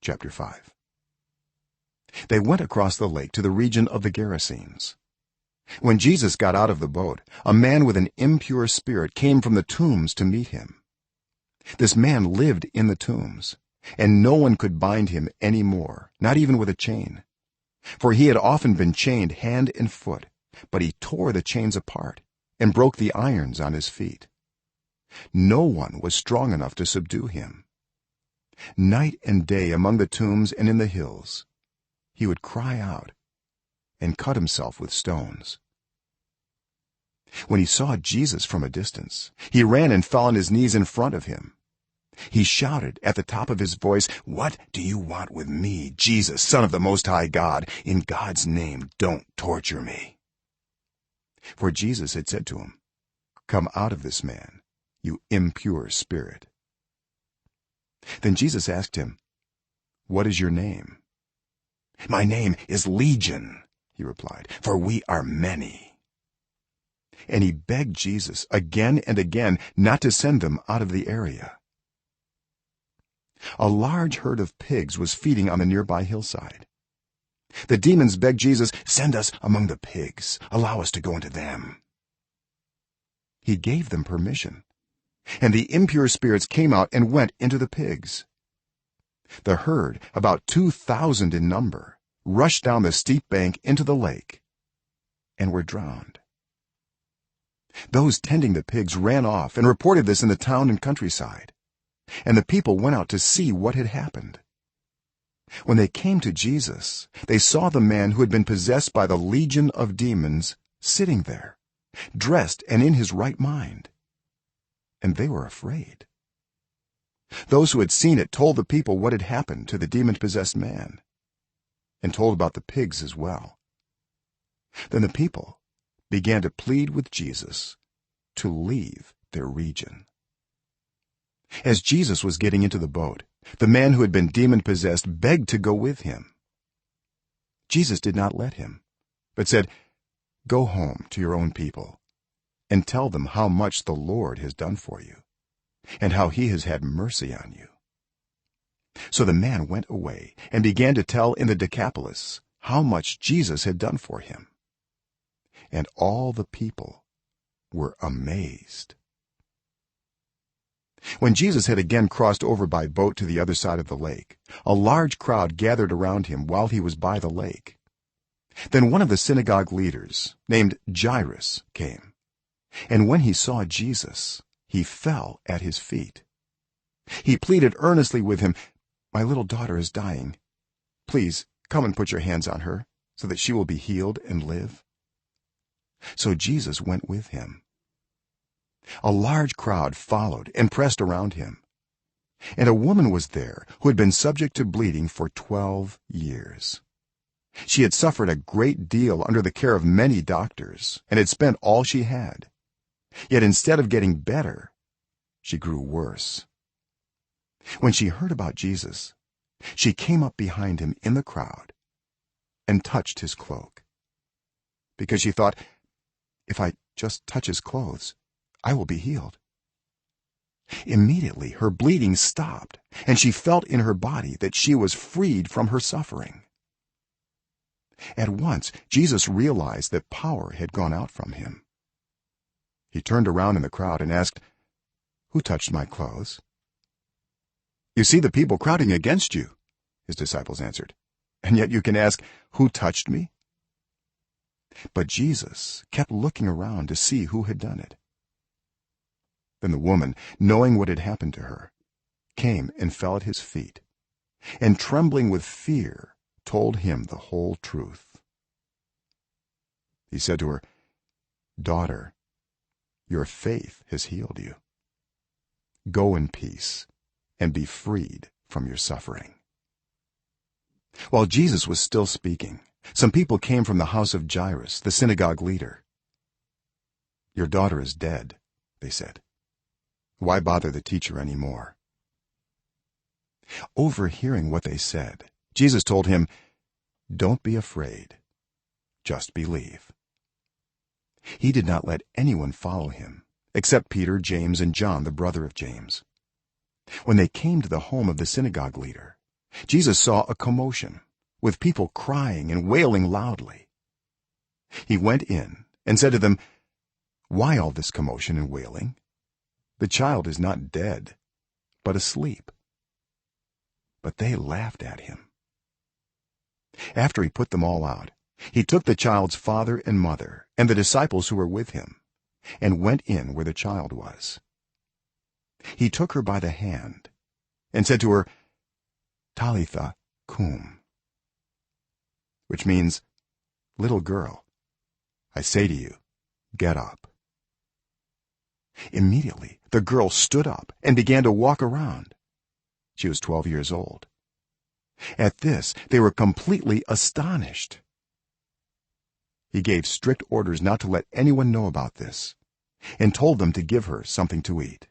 chapter 5. They went across the lake to the region of the Gerasenes. When Jesus got out of the boat, a man with an impure spirit came from the tombs to meet him. This man lived in the tombs, and no one could bind him any more, not even with a chain, for he had often been chained hand and foot, but he tore the chains apart and broke the irons on his feet. No one was strong enough to subdue him. Night and day among the tombs and in the hills he would cry out and cut himself with stones. When he saw Jesus from a distance, he ran and fell on his knees in front of him. He shouted at the top of his voice, "What do you want with me, Jesus, Son of the Most High God? In God's name, don't torture me." For Jesus had said to him, "Come out of this man, you impure spirit." Then Jesus asked him, "What is your name?" "My name is Legion," he replied, "for we are many." And he begged Jesus again and again not to send them out of the area. A large herd of pigs was feeding on the nearby hillside. The demons begged Jesus, "Send us among the pigs, allow us to go into them." He gave them permission, and the impure spirits came out and went into the pigs. The herd, about 2,000 in number, rushed down the steep bank into the lake and were drowned. Those tending the pigs ran off and reported this in the town and countryside, and the people went out to see what had happened. When they came to Jesus, they saw the man who had been possessed by the legion of demons sitting there, dressed and in his right mind, and they were afraid. Those who had seen it told the people what had happened to the demon-possessed man, and told about the pigs as well. Then the people began to plead with Jesus to leave their region. As Jesus was getting into the boat, the man who had been demon-possessed begged to go with him. Jesus did not let him, but said, "Go home to your own people and tell them how much the Lord has done for you and how he has had mercy on you." So the man went away and began to tell in the Decapolis how much Jesus had done for him, and all the people were amazed. When Jesus had again crossed over by boat to the other side of the lake, a large crowd gathered around him while he was by the lake. Then one of the synagogue leaders, named Jairus, came, and when he saw Jesus, he fell at his feet. He pleaded earnestly with him, "My little daughter is dying. Please come and put your hands on her so that she will be healed and live." So Jesus went with him. A large crowd followed and pressed around him, and a woman was there who had been subject to bleeding for 12 years. She had suffered a great deal under the care of many doctors and had spent all she had. Yet instead of getting better, she grew worse. When she heard about Jesus, she came up behind him in the crowd and touched his cloak, because she thought, "If I just touch his clothes, I will be healed." Immediately her bleeding stopped, and she felt in her body that she was freed from her suffering. At once Jesus realized that power had gone out from him. He turned around in the crowd and asked, "Who touched my clothes?" "You see the people crowding against you," his disciples answered, "and yet you can ask, 'Who touched me?'" But Jesus kept looking around to see who had done it. Then the woman, knowing what had happened to her, came and fell at his feet, and trembling with fear told him the whole truth. He said to her, "Daughter, your faith has healed you. Go in peace and be freed from your suffering." While Jesus was still speaking, some people came from the house of Jairus, the synagogue leader. "Your daughter is dead," they said. "Why bother the teacher anymore?" Overhearing what they said, Jesus told him, "Don't be afraid, just believe." He did not let anyone follow him except Peter, James, and John, the brother of James. When they came to the home of the synagogue leader, Jesus saw a commotion with people crying and wailing loudly. He went in and said to them, "Why all this commotion and wailing? The child is not dead, but asleep." But they laughed at him. After he put them all out, he took the child's father and mother and the disciples who were with him and went in where the child was. He took her by the hand and said to her, "Talitha cum," which means, "Little girl, I say to you, get up." Immediately the girl stood up and began to walk around. She was 12 years old. At this they were completely astonished. He gave strict orders not to let anyone know about this and told them to give her something to eat.